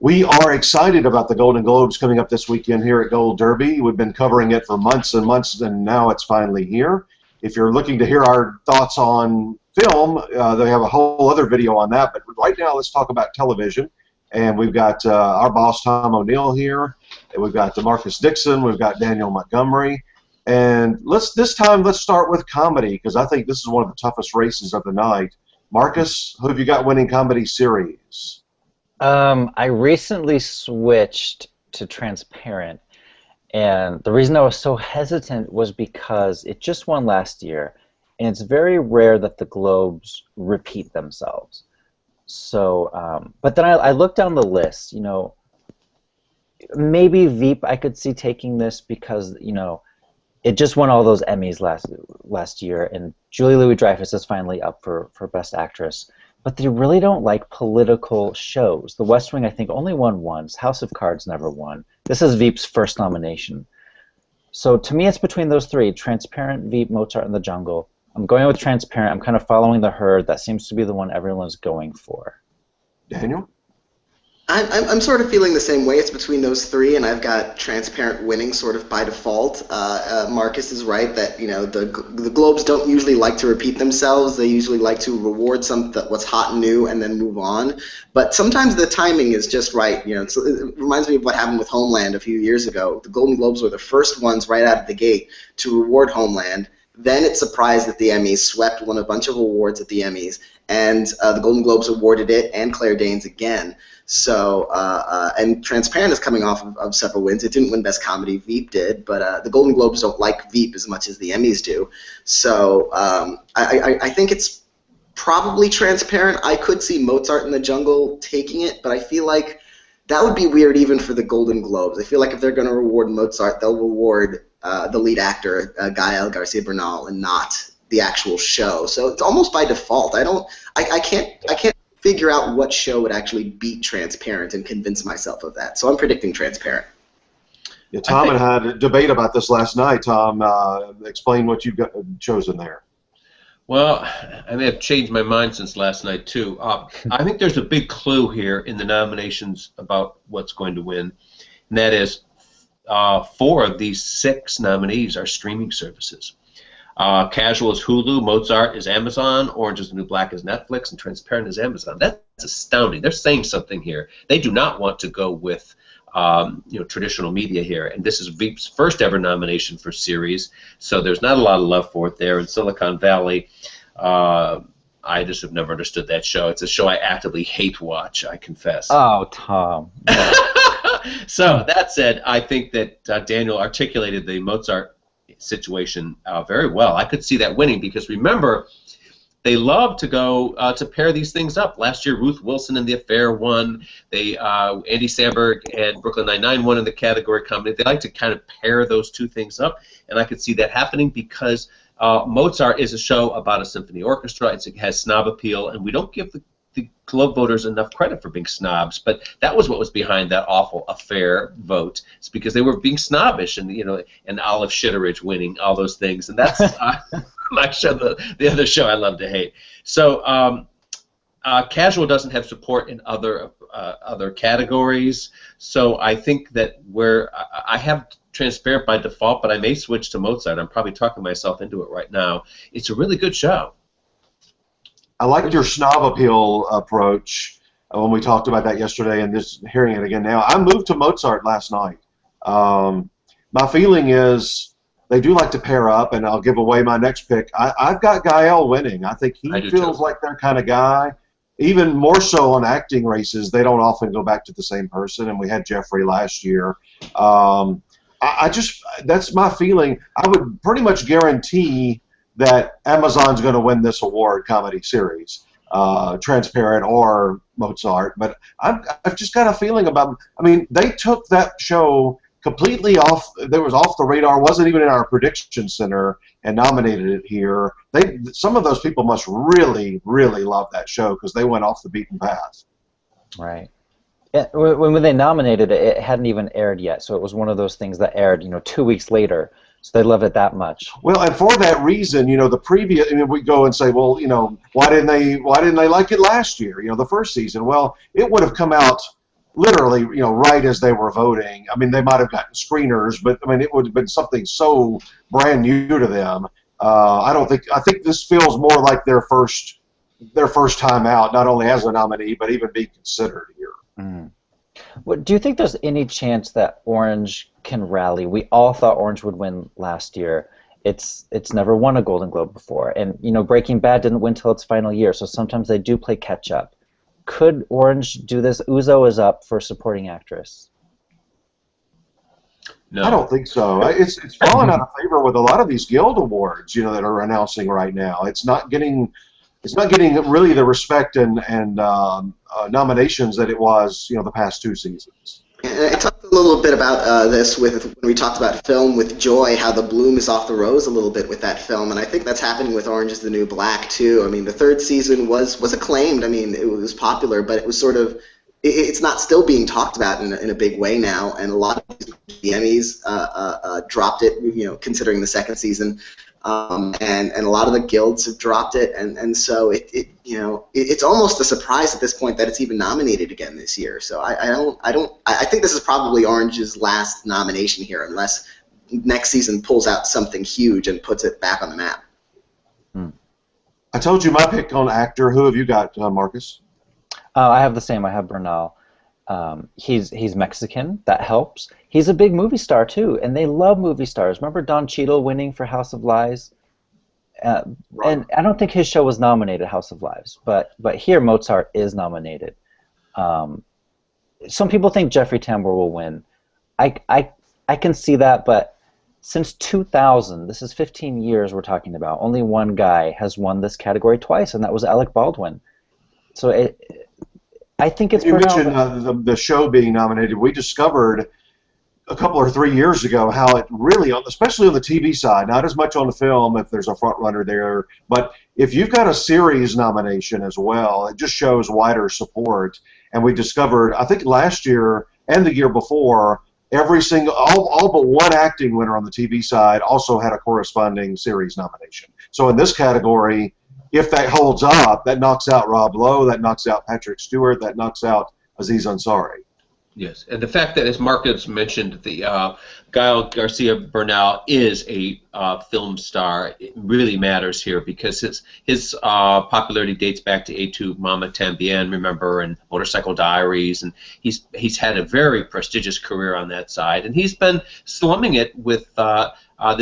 We are excited about the Golden Globes coming up this weekend here at Gold Derby. We've been covering it for months and months, and now it's finally here. If you're looking to hear our thoughts on film, they have a whole other video on that. But right now, let's talk about television. And we've got our boss, Tom O'Neill, here. And we've got DeMarcus Dixon. We've got Daniel Montgomery. And this time, let's start with comedy, because I think this is one of the toughest races of the night. Marcus, who have you got winning comedy series? I recently switched to Transparent, and the reason I was so hesitant was because it just won last year, and it's very rare that the Globes repeat themselves. So, but then I looked down the list. You know, maybe Veep I could see taking this because it just won all those Emmys last year, and Julie Louis-Dreyfus is finally up for Best Actress. But they really don't like political shows. The West Wing, I think, only won once. House of Cards never won. This is Veep's first nomination. So to me, it's between those three, Transparent, Veep, Mozart, and the Jungle. I'm going with Transparent. I'm kind of following the herd. That seems to be the one everyone's going for. Daniel? I'm sort of feeling the same way. It's between those three, and I've got Transparent winning sort of by default. Marcus is right that the Globes don't usually like to repeat themselves. They usually like to reward what's hot and new and then move on. But sometimes the timing is just right. It reminds me of what happened with Homeland a few years ago. The Golden Globes were the first ones right out of the gate to reward Homeland. Then it surprised at the Emmys, won a bunch of awards at the Emmys, and the Golden Globes awarded it and Claire Danes again. So, and Transparent is coming off of several wins. It didn't win Best Comedy, Veep did, but the Golden Globes don't like Veep as much as the Emmys do. So I think it's probably Transparent. I could see Mozart in the Jungle taking it, but I feel like that would be weird even for the Golden Globes. I feel like if they're going to reward Mozart, they'll reward the lead actor, Gael Garcia Bernal, and not the actual show. So it's almost by default. I can't figure out what show would actually beat Transparent and convince myself of that. So I'm predicting Transparent. Yeah, Tom and I had a debate about this last night. Tom, explain what you've chosen there. Well, I may have changed my mind since last night, too. I think there's a big clue here in the nominations about what's going to win, and that is 4 of these 6 nominees are streaming services. Casual is Hulu, Mozart is Amazon, Orange is the New Black is Netflix, and Transparent is Amazon. That's astounding. They're saying something here. They do not want to go with traditional media here, and this is Veep's first ever nomination for series, so there's not a lot of love for it there. In Silicon Valley, I just have never understood that show. It's a show I actively hate watch, I confess. Oh, Tom. No. So that said, I think that Daniel articulated the Mozart situation very well. I could see that winning because remember, they love to go to pair these things up. Last year, Ruth Wilson and The Affair won. Andy Samberg and Brooklyn Nine-Nine won in the category comedy. They like to kind of pair those two things up, and I could see that happening because Mozart is a show about a symphony orchestra. It has snob appeal, and we don't give the Globe voters enough credit for being snobs, but that was what was behind that awful Affair vote. It's because they were being snobbish, and and Olive Shitteridge winning, all those things, and that's my show, the other show I love to hate. So Casual doesn't have support in other categories, so I think that I have Transparent by default, but I may switch to Mozart. I'm probably talking myself into it right now. It's a really good show. I liked your snob appeal approach when we talked about that yesterday, and just hearing it again now. I moved to Mozart last night. My feeling is they do like to pair up, and I'll give away my next pick. I've got Gael winning. I think he feels like their kind of guy. Even more so on acting races, they don't often go back to the same person, and we had Jeffrey last year. That's my feeling. I would pretty much guarantee that Amazon's going to win this award, comedy series, Transparent or Mozart. But I've just got a feeling about. I mean, they took that show completely off. It was off the radar. Wasn't even in our prediction center, and nominated it here. Some of those people must really, really love that show because they went off the beaten path. Right. Yeah, when they nominated it, it hadn't even aired yet, so it was one of those things that aired, 2 weeks later. So they loved it that much. Well, and for that reason, the previous, we go and say, well, why didn't they like it last year? The first season. Well, it would have come out literally, right as they were voting. I mean, they might have gotten screeners, but I mean, it would have been something so brand new to them. I think this feels more like their first time out, not only as a nominee, but even being considered here. Mm. Do you think there's any chance that Orange can rally? We all thought Orange would win last year. It's never won a Golden Globe before, and Breaking Bad didn't win till its final year, so sometimes they do play catch up. Could Orange do this? Uzo is up for supporting actress. No. I don't think so. It's fallen out of favor with a lot of these Guild Awards, that are announcing right now. It's not getting really the respect and nominations that it was, the past 2 seasons. I talked a little bit about this when we talked about film with Joy, how the bloom is off the rose a little bit with that film, and I think that's happening with Orange is the New Black too. I mean, the 3rd season was acclaimed. I mean, it was popular, but it was sort of it's not still being talked about in a big way now, and a lot of the Emmys dropped it, considering the 2nd season. And a lot of the guilds have dropped it, and so it's almost a surprise at this point that it's even nominated again this year. So I think this is probably Orange's last nomination here, unless next season pulls out something huge and puts it back on the map. I told you my pick on actor. Who have you got, Marcus? I have the same. I have Bernal. He's Mexican. That helps. He's a big movie star too, and they love movie stars. Remember Don Cheadle winning for House of Lies? And I don't think his show was nominated, House of Lies, but here Mozart is nominated. Some people think Jeffrey Tambor will win. I can see that, but since 2000, this is 15 years we're talking about, only one guy has won this category twice, and that was Alec Baldwin. So I think it's. You mentioned the show being nominated. We discovered a couple or 3 years ago how it really, especially on the TV side, not as much on the film if there's a front runner there, but if you've got a series nomination as well, it just shows wider support. And we discovered, I think last year and the year before, every single, all but one acting winner on the TV side also had a corresponding series nomination. So in this category, if that holds up, that knocks out Rob Lowe, that knocks out Patrick Stewart, that knocks out Aziz Ansari. Yes, and the fact that, as Marcus mentioned, the Gael Garcia Bernal is a film star, it really matters here because his popularity dates back to A Tu Mama Tambien, remember, and Motorcycle Diaries, and he's had a very prestigious career on that side, and he's been slumming it with the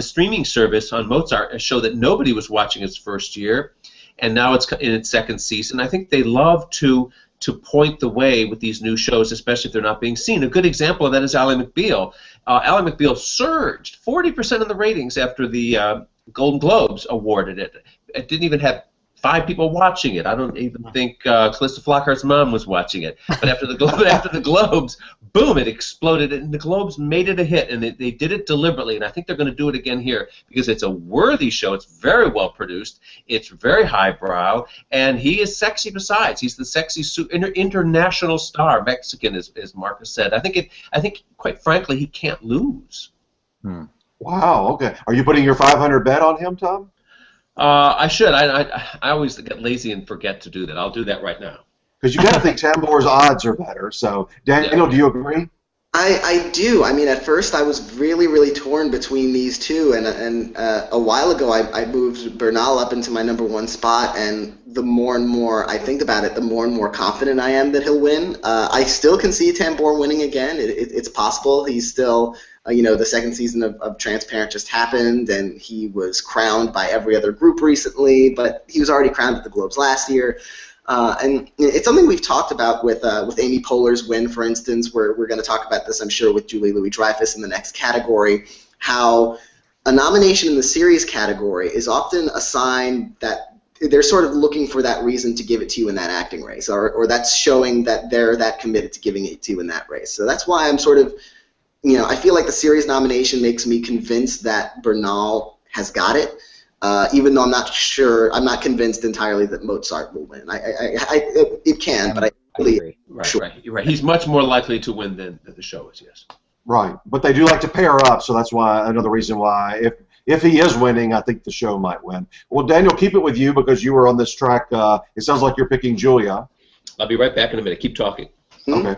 streaming service on Mozart, a show that nobody was watching its first year, and now it's in its 2nd season. I think they love to point the way with these new shows, especially if they're not being seen. A good example of that is Ally McBeal. Ally McBeal surged 40% in the ratings after the Golden Globes awarded it. It didn't even have 5 people watching it. I don't even think Calista Flockhart's mom was watching it. But after the Globes, boom, it exploded, and the Globes made it a hit, and they did it deliberately, and I think they're going to do it again here because it's a worthy show. It's very well produced. It's very highbrow, and he is sexy besides. He's the sexy international star, Mexican, as Marcus said. I think, quite frankly, he can't lose. Wow, okay. Are you putting your 500 bet on him, Tom? I should. I always get lazy and forget to do that. I'll do that right now. Because you got to think Tambor's odds are better. So, Daniel, do you agree? I do. I mean, at first I was really, really torn between these two, and a while ago I moved Bernal up into my #1 spot, and the more and more I think about it, the more and more confident I am that he'll win. I still can see Tambor winning again. It's possible. He's still, the 2nd season of Transparent just happened, and he was crowned by every other group recently, but he was already crowned at the Globes last year. And it's something we've talked about with Amy Poehler's win, for instance, where we're going to talk about this, I'm sure, with Julie Louis-Dreyfus in the next category, how a nomination in the series category is often a sign that they're sort of looking for that reason to give it to you in that acting race, or that's showing that they're that committed to giving it to you in that race. So that's why I'm sort of, I feel like the series nomination makes me convinced that Bernal has got it. Even though I'm not convinced entirely that Mozart will win. It can, but I really Right. He's much more likely to win than the show is. Yes. Right, but they do like to pair up, so that's why another reason why if he is winning, I think the show might win. Well, Daniel, keep it with you because you were on this track. It sounds like you're picking Julia. I'll be right back in a minute. Keep talking. Okay.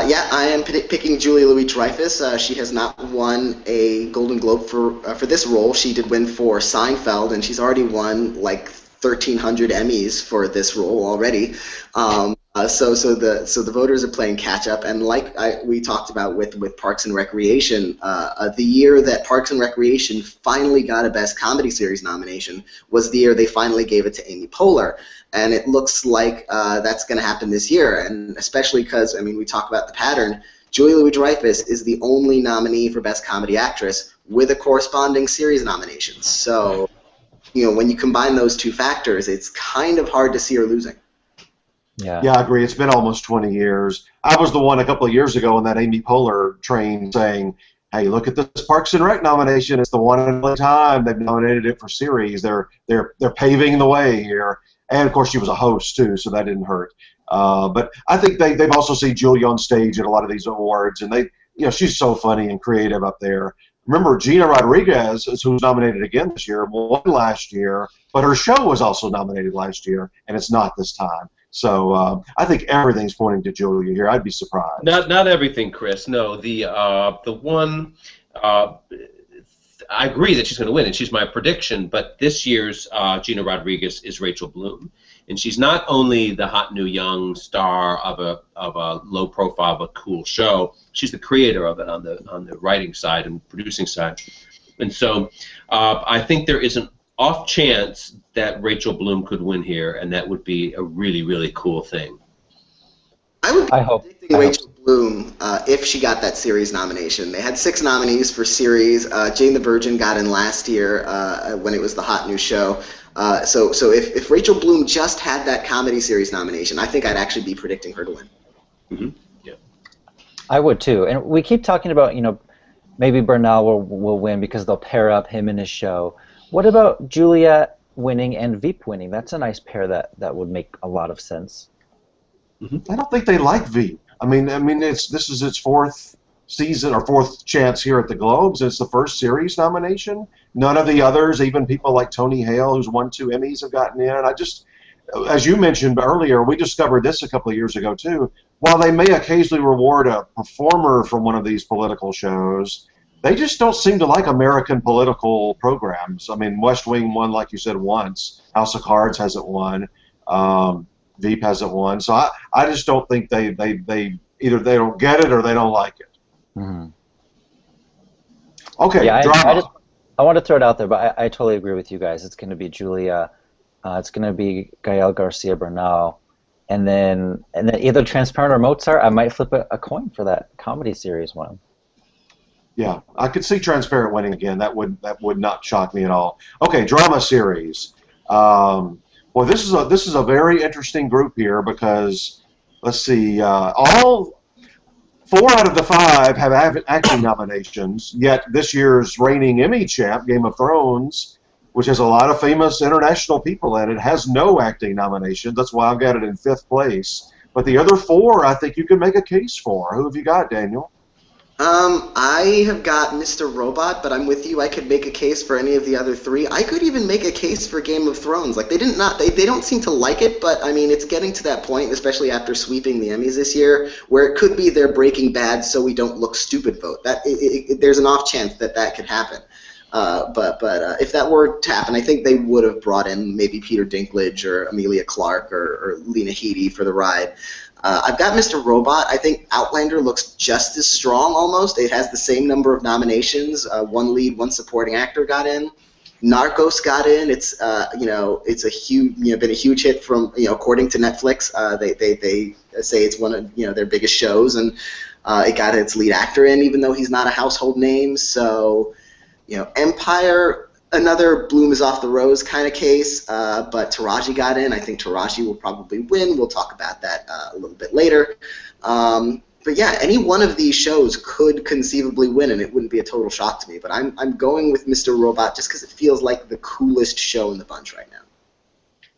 Yeah, I am picking Julia Louis-Dreyfus. She has not won a Golden Globe for this role. She did win for Seinfeld, and she's already won like 1,300 Emmys for this role already. So the voters are playing catch up, and like we talked about with Parks and Recreation, the year that Parks and Recreation finally got a Best Comedy Series nomination was the year they finally gave it to Amy Poehler. And it looks like that's going to happen this year, and especially because, I mean, we talk about the pattern. Julia Louis-Dreyfus is the only nominee for Best Comedy Actress with a corresponding series nomination. So, when you combine those two factors, it's kind of hard to see her losing. Yeah. Yeah, I agree. It's been almost 20 years. I was the one a couple of years ago on that Amy Poehler train saying, hey, look at this Parks and Rec nomination. It's the one and only time they've nominated it for series. They're paving the way here. And, of course, she was a host, too, so that didn't hurt. But I think they've also seen Julia on stage at a lot of these awards, and she's so funny and creative up there. Remember, Gina Rodriguez, who's nominated again this year, won last year, but her show was also nominated last year, and it's not this time. So I think everything's pointing to Julia here. I'd be surprised. Not everything, Chris. No, the one. I agree that she's going to win, and she's my prediction. But this year's Gina Rodriguez is Rachel Bloom, and she's not only the hot new young star of a low profile but cool show. She's the creator of it on the writing side and producing side, and so I think there is an off chance that Rachel Bloom could win here, and that would be a really, really cool thing. I would be predicting Rachel Bloom if she got that series nomination. They had 6 nominees for series. Jane the Virgin got in last year when it was the hot new show. So if Rachel Bloom just had that comedy series nomination, I think I'd actually be predicting her to win. Mm-hmm. Yeah, I would too. And we keep talking about, maybe Bernal will win because they'll pair up him and his show. What about Julia winning and Veep winning? That's a nice pair that would make a lot of sense. I don't think they like Veep. I mean, this is its 4th season or 4th chance here at the Globes. It's the first series nomination. None of the others, even people like Tony Hale, who's won 2 Emmys, have gotten in. As you mentioned earlier, we discovered this a couple of years ago too. While they may occasionally reward a performer from one of these political shows, they just don't seem to like American political programs. I mean, West Wing won, like you said, once. House of Cards hasn't won. Veep hasn't won. So I just don't think they either they don't get it or they don't like it. Mm-hmm. Okay, yeah, drama. I want to throw it out there, but I totally agree with you guys. It's going to be Julia. It's going to be Gael Garcia Bernal. And then either Transparent or Mozart. I might flip a coin for that comedy series one. Yeah, I could see Transparent winning again. That would not shock me at all. Okay, drama series. Well, this is a very interesting group here because let's see, all 4 out of the 5 have acting nominations. Yet this year's reigning Emmy champ, Game of Thrones, which has a lot of famous international people in it, has no acting nominations. That's why I've got it in 5th place. But the other 4, I think you could make a case for. Who have you got, Daniel? I have got Mr. Robot, but I'm with you. I could make a case for any of the other 3. I could even make a case for Game of Thrones. Like they don't seem to like it, but I mean it's getting to that point, especially after sweeping the Emmys this year, where it could be their Breaking Bad so we don't look stupid vote. There's an off chance that could happen. But if that were to happen, I think they would have brought in maybe Peter Dinklage or Amelia Clarke or Lena Headey for the ride. I've got Mr. Robot. I think Outlander looks just as strong almost. It has the same number of nominations. 1 lead, 1 supporting actor got in. Narcos got in. It's it's a huge been a huge hit from according to Netflix. They say it's one of their biggest shows, and it got its lead actor in even though he's not a household name. So Empire. Another Bloom is off the rose kind of case, but Taraji got in. I think Taraji will probably win. We'll talk about that a little bit later. But yeah, any one of these shows could conceivably win, and it wouldn't be a total shock to me. But I'm going with Mr. Robot just because it feels like the coolest show in the bunch right now.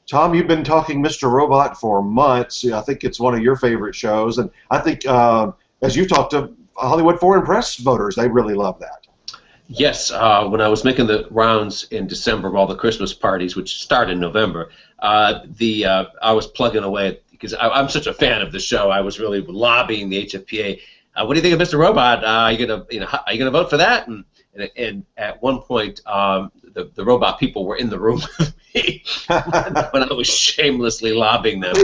Tom, you've been talking Mr. Robot for months. I think it's one of your favorite shows, and I think as you've talked to Hollywood Foreign Press voters, they really love that. Yes, when I was making the rounds in December of all the Christmas parties, which start in November, I was plugging away at because I'm such a fan of the show. I was really lobbying the HFPA. What do you think of Mr. Robot? Are you gonna vote for that? And at one point, the robot people were in the room with me when I was shamelessly lobbying them.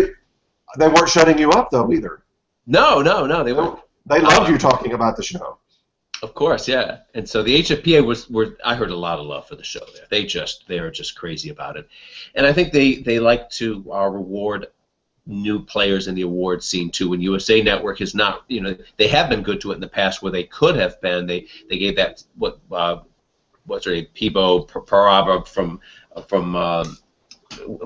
They weren't shutting you up though either. No, they weren't. They loved you talking about the show. Of course, yeah. And so the HFPA I heard a lot of love for the show there. They are just crazy about it. And I think they like to reward new players in the award scene too. When USA Network is not, they have been good to it in the past where they could have been. They gave that what's her name, Peebo Paraba from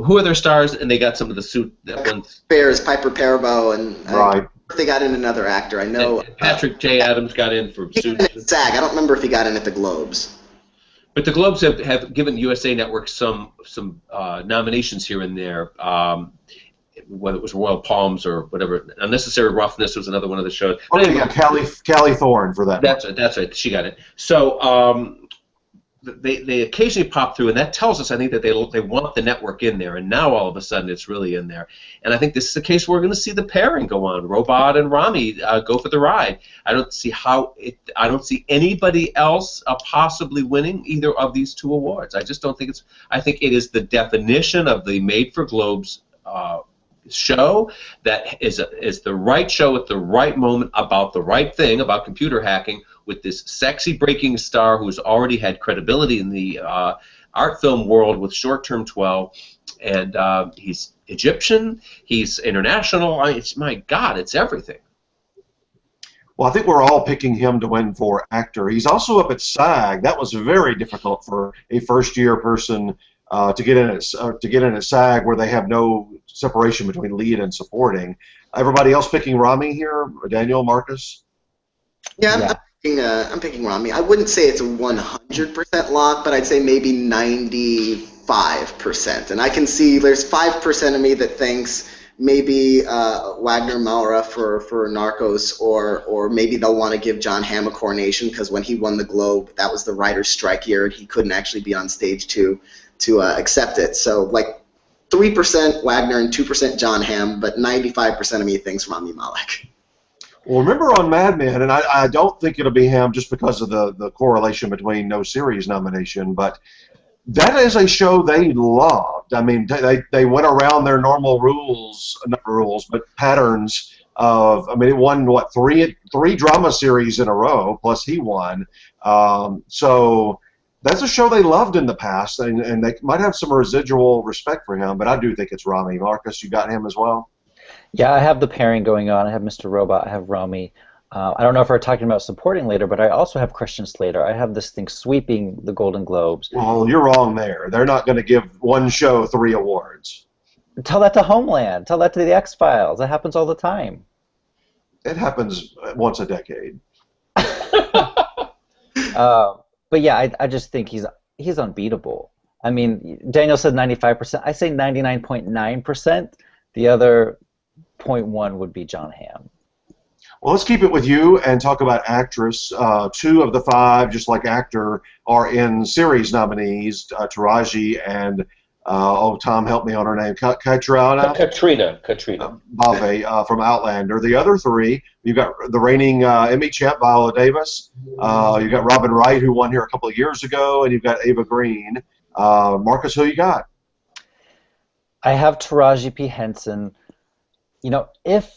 who are their stars, and they got some of the suit that one. Bears, Piper Perabo, and right. They got in another actor. I know and Patrick J. Adams got in for suits. SAG. I don't remember if he got in at the Globes. But the Globes have given USA Network some nominations here and there. Whether it was Royal Palms or whatever, Unnecessary Roughness was another one of the shows. Oh, yeah, Callie Thorne for that. That's right. She got it. So they occasionally pop through, and that tells us, I think, that they want the network in there, and now all of a sudden it's really in there. And I think this is the case where we're going to see the pairing go on. Robot and Rami go for the ride. I don't see anybody else possibly winning either of these two awards. I just don't think it's. I think it is the definition of the Made for Globes show that is the right show at the right moment about the right thing about computer hacking with this sexy breaking star who's already had credibility in the art film world with Short Term 12, and he's Egyptian, he's international. My God, it's everything. Well, I think we're all picking him to win for actor. He's also up at SAG. That was very difficult for a first-year person to get in at SAG, where they have no separation between lead and supporting. Everybody else picking Rami here? Daniel, Marcus? Yeah. I'm picking Rami. I wouldn't say it's a 100% lock, but I'd say maybe 95%. And I can see there's 5% of me that thinks maybe Wagner Maura for Narcos, or maybe they'll want to give John Hamm a coronation because when he won the Globe, that was the writer's strike year, and he couldn't actually be on stage to accept it. So like 3% Wagner and 2% John Hamm, but 95% of me thinks Rami Malek. Well, remember on Mad Men, and I don't think it'll be him just because of the correlation between no series nomination, but that is a show they loved. I mean, they went around their normal patterns of, I mean, it won, what, three drama series in a row, plus he won. So that's a show they loved in the past, and they might have some residual respect for him, but I do think it's Rami. Marcus, you got him as well? Yeah, I have the pairing going on. I have Mr. Robot. I have Rami. I don't know if we're talking about supporting later, but I also have Christian Slater. I have this thing sweeping the Golden Globes. Well, you're wrong there. They're not going to give one show 3 awards. Tell that to Homeland. Tell that to the X-Files. That happens all the time. It happens once a decade. But yeah, I just think he's unbeatable. I mean, Daniel said 95%. I say 99.9%. The other 0.1 would be John Hamm. Well, let's keep it with you and talk about actress. 2 of the 5, just like actor, are in series nominees, Taraji and, Tom, help me on her name, Katrina Bave from Outlander. The other 3, you've got the reigning Emmy champ, Viola Davis. You've got Robin Wright, who won here a couple of years ago, and you've got Ava Green. Marcus, who you got? I have Taraji P. Henson. You know, if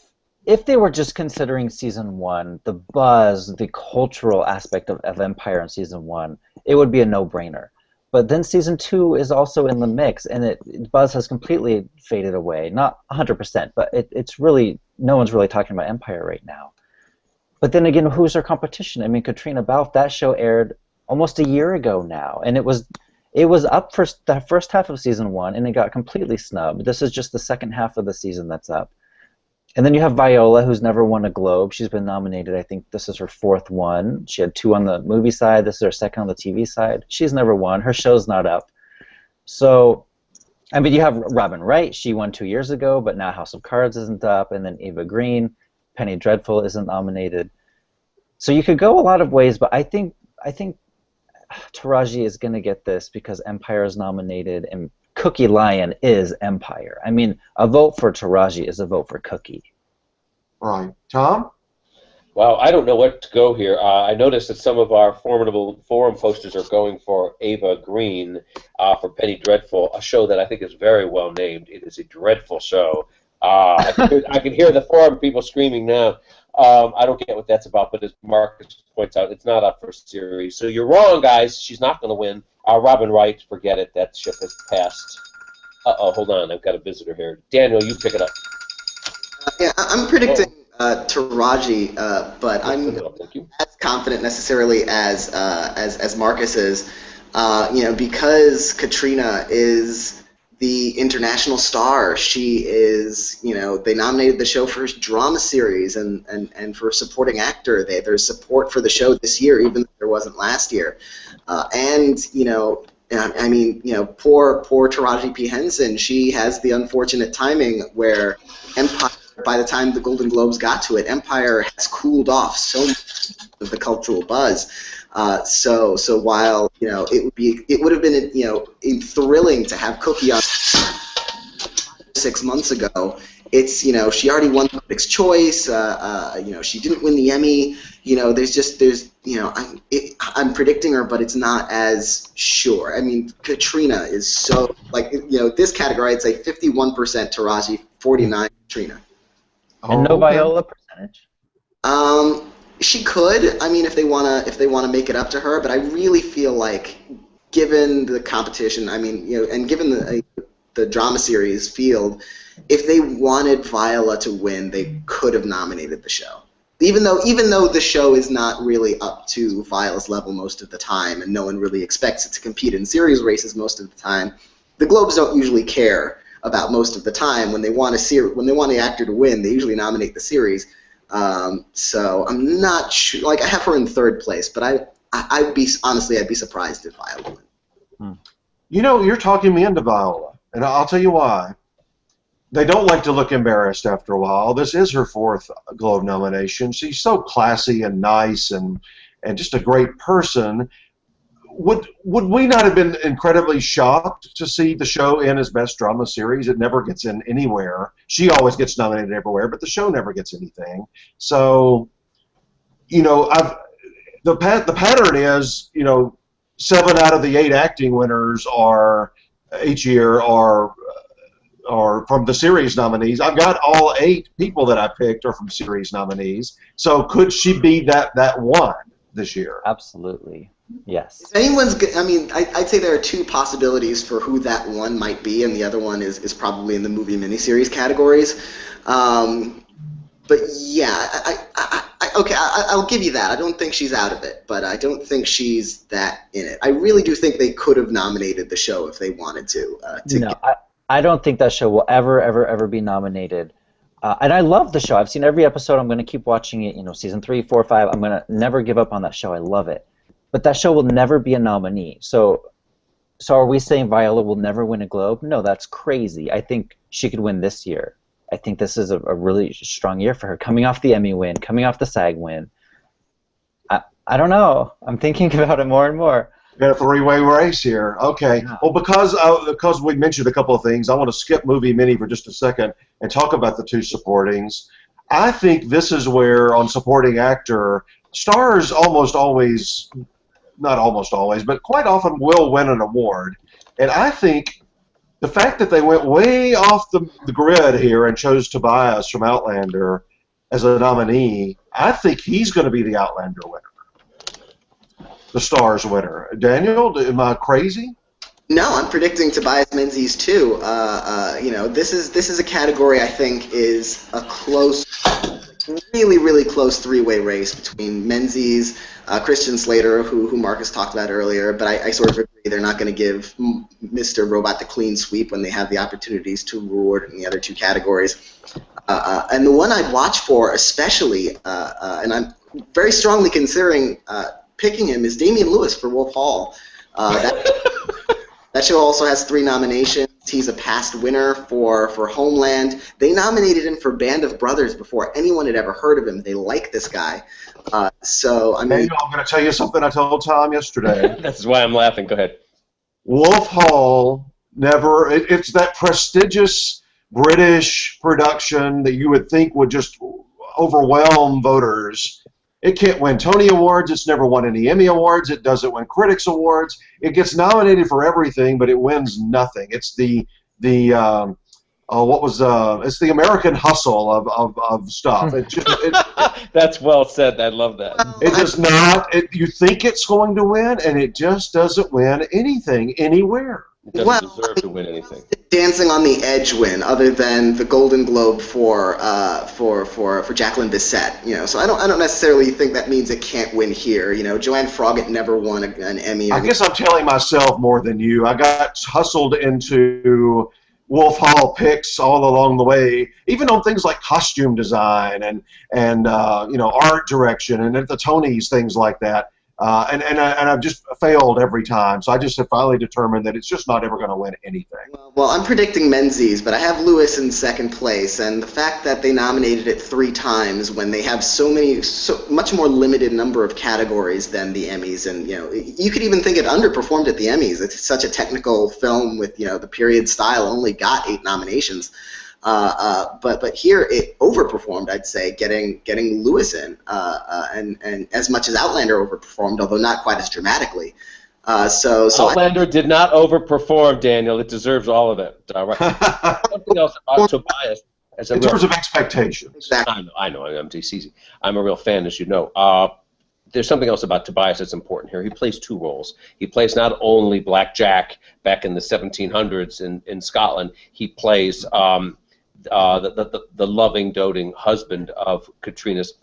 they were just considering season 1, the buzz, the cultural aspect of Empire in season 1, it would be a no-brainer. But then season 2 is also in the mix, and buzz has completely faded away. Not 100%, but it's really, no one's really talking about Empire right now. But then again, who's their competition? I mean, Katrina Balfe, that show aired almost a year ago now, and it was up for the first half of season 1, and it got completely snubbed. This is just the second half of the season that's up. And then you have Viola, who's never won a Globe. She's been nominated. I think this is her 4th one. She had 2 on the movie side. This is her 2nd on the TV side. She's never won. Her show's not up. So, I mean, you have Robin Wright. She won 2 years ago, but now House of Cards isn't up. And then Ava Green, Penny Dreadful isn't nominated. So you could go a lot of ways, but I think Taraji is going to get this because Empire is nominated, and Cookie Lion is Empire. I mean, a vote for Taraji is a vote for Cookie. Right. Tom? Well, I don't know what to go here. I noticed that some of our formidable forum posters are going for Ava Green for Penny Dreadful, a show that I think is very well named. It is a dreadful show. I can hear the forum people screaming now. I don't get what that's about, but as Marcus points out, it's not up for series. So you're wrong, guys. She's not going to win. Robin Wright, forget it. That ship has passed. Uh-oh, hold on. I've got a visitor here. Daniel, you pick it up. Yeah, I'm predicting Taraji, but I'm not as confident necessarily as Marcus is. Because Katrina is the international star. She is, they nominated the show for drama series and for supporting actor. There's support for the show this year, even though there wasn't last year. Poor Taraji P. Henson, she has the unfortunate timing where Empire, by the time the Golden Globes got to it, Empire has cooled off so much of the cultural buzz. So while it would have been thrilling to have Cookie on 6 months ago, it's she already won the Critics' Choice. She didn't win the Emmy. I'm predicting her, but it's not as sure. I mean, Katrina is so this category. I'd say 51% Taraji, 49% Katrina. And no Viola percentage? She could. I mean, if they wanna make it up to her, but I really feel like, given the competition, and given the drama series field, if they wanted Viola to win, they could have nominated the show. Even though the show is not really up to Viola's level most of the time, and no one really expects it to compete in series races most of the time, the Globes don't usually care about most of the time. When they want the actor to win, they usually nominate the series. So I'm not sure. I have her in third place, but I'd be surprised if Viola won. You're talking me into Viola, and I'll tell you why. They don't like to look embarrassed after a while. This is her fourth Globe nomination. She's so classy and nice and just a great person. Would we not have been incredibly shocked to see the show in as Best Drama Series? It never gets in anywhere. She always gets nominated everywhere, but the show never gets anything. So, the pattern is, 7 out of the 8 acting winners each year are from the series nominees. I've got all 8 people that I picked are from series nominees. So could she be that one this year? Absolutely. Yes. If anyone's, I'd say there are 2 possibilities for who that one might be, and the other one is probably in the movie miniseries categories. But yeah, I'll give you that. I don't think she's out of it, but I don't think she's that in it. I really do think they could have nominated the show if they wanted to. I don't think that show will ever be nominated. And I love the show. I've seen every episode. I'm going to keep watching it. Season 3, 4, 5. I'm going to never give up on that show. I love it. But that show will never be a nominee. So are we saying Viola will never win a Globe? No, that's crazy. I think she could win this year. I think this is a really strong year for her, coming off the Emmy win, coming off the SAG win. I don't know. I'm thinking about it more and more. Got a 3-way race here. Okay. Yeah. Well, because we mentioned a couple of things, I want to skip movie mini for just a second and talk about the 2 supportings. I think this is where, on supporting actor, stars almost always, not almost always, but quite often will win an award. And I think the fact that they went way off the grid here and chose Tobias from Outlander as a nominee, I think he's going to be the Outlander winner. The Stars winner. Daniel, am I crazy? No, I'm predicting Tobias Menzies too. This is a category I think is a close, really close 3-way race between Menzies, Christian Slater, who Marcus talked about earlier. But I sort of agree they're not going to give Mr. Robot the clean sweep when they have the opportunities to reward in the other 2 categories. And the one I'd watch for, especially, and I'm very strongly considering picking him, is Damian Lewis for Wolf Hall. That show also has 3 nominations. He's a past winner for Homeland. They nominated him for Band of Brothers before anyone had ever heard of him. They like this guy. Daniel, I'm going to tell you something I told Tom yesterday. This is why I'm laughing. Go ahead. Wolf Hall Never. It's that prestigious British production that you would think would just overwhelm voters. It can't win Tony Awards. It's never won any Emmy Awards. It doesn't win Critics Awards. It gets nominated for everything, but it wins nothing. It's it's the American Hustle of stuff. That's well said. I love that. It does not. You think it's going to win, and it just doesn't win anything anywhere. It doesn't deserve to win anything. Dancing on the Edge win, other than the Golden Globe for Jacqueline Bisset. So I don't necessarily think that means it can't win here. Joanne Froggatt never won an Emmy. I guess I'm telling myself more than you. I got hustled into Wolf Hall picks all along the way, even on things like costume design and art direction, and at the Tonys, things like that. And I've just failed every time. So I just have finally determined that it's just not ever going to win anything. Well, I'm predicting Menzies, but I have Lewis in second place, and the fact that they nominated it 3 times when they have so much more limited number of categories than the Emmys, and you could even think it underperformed at the Emmys. It's such a technical film with the period style, only got 8 nominations. But here it overperformed, I'd say, getting Lewis in, and as much as Outlander overperformed, although not quite as dramatically. So Outlander did not overperform, Daniel. It deserves all of it. Right. Something else about Tobias. In terms of expectations. Exactly. I know. I'm a real fan, as you know. There's something else about Tobias that's important here. He plays 2 roles. He plays not only Black Jack back in the 1700s in Scotland. He plays the loving, doting husband of Katrina's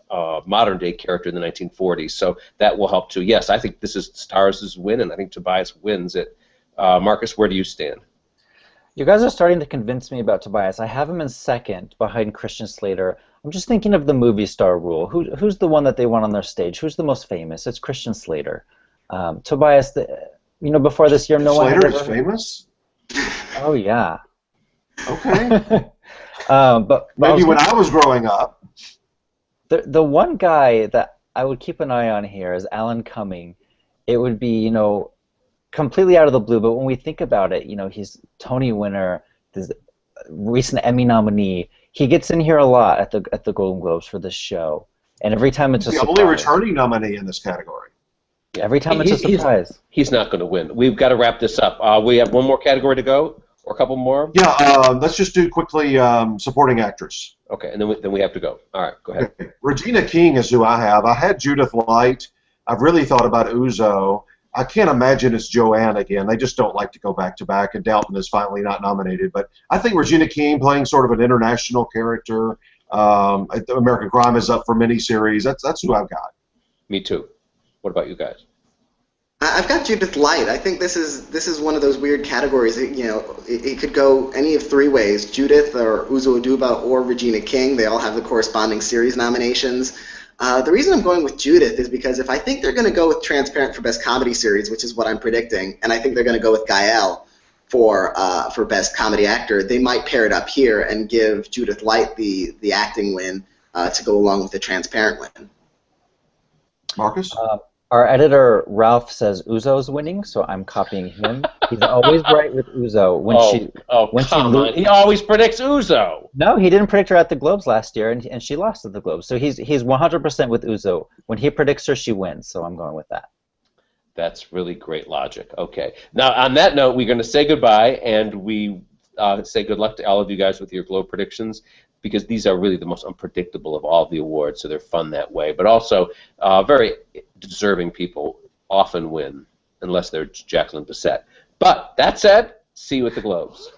modern-day character in the 1940s. So that will help too. Yes, I think this is Stars' win, and I think Tobias wins it. Marcus, where do you stand? You guys are starting to convince me about Tobias. I have him in second behind Christian Slater. I'm just thinking of the movie star rule. Who's the one that they want on their stage? Who's the most famous? It's Christian Slater. Tobias, before this year, no one had Slater is ever... famous? Oh, yeah. Okay. But maybe when I was growing up. The one guy that I would keep an eye on here is Alan Cumming. It would be, completely out of the blue, but when we think about it, he's Tony winner, this recent Emmy nominee. He gets in here a lot at the Golden Globes for this show, and every time it's a surprise. The only returning nominee in this category. Every time it's a surprise. He's not going to win. We've got to wrap this up. We have one more category to go. Or a couple more? Yeah, let's just do quickly supporting actress. Okay, and then we have to go. All right, go ahead. Okay. Regina King is who I have. I had Judith Light. I've really thought about Uzo. I can't imagine it's Joanne again. They just don't like to go back-to-back, and Dalton is finally not nominated. But I think Regina King playing sort of an international character. American Crime is up for miniseries. That's who I've got. Me too. What about you guys? I've got Judith Light. I think this is one of those weird categories. It could go any of 3 ways: Judith, or Uzo Aduba, or Regina King. They all have the corresponding series nominations. The reason I'm going with Judith is because if I think they're going to go with Transparent for Best Comedy Series, which is what I'm predicting, and I think they're going to go with Gael for Best Comedy Actor, they might pair it up here and give Judith Light the acting win to go along with the Transparent win. Marcus? Our editor, Ralph, says Uzo's winning, so I'm copying him. He's always right with Uzo. He always predicts Uzo. No, he didn't predict her at the Globes last year, and she lost at the Globes. So he's 100% with Uzo. When he predicts her, she wins, so I'm going with that. That's really great logic. Okay. Now, on that note, we're going to say goodbye, and we say good luck to all of you guys with your Globe predictions, because these are really the most unpredictable of all the awards, so they're fun that way. But also, very deserving people often win, unless they're Jacqueline Bisset. But that said, see you at the Globes.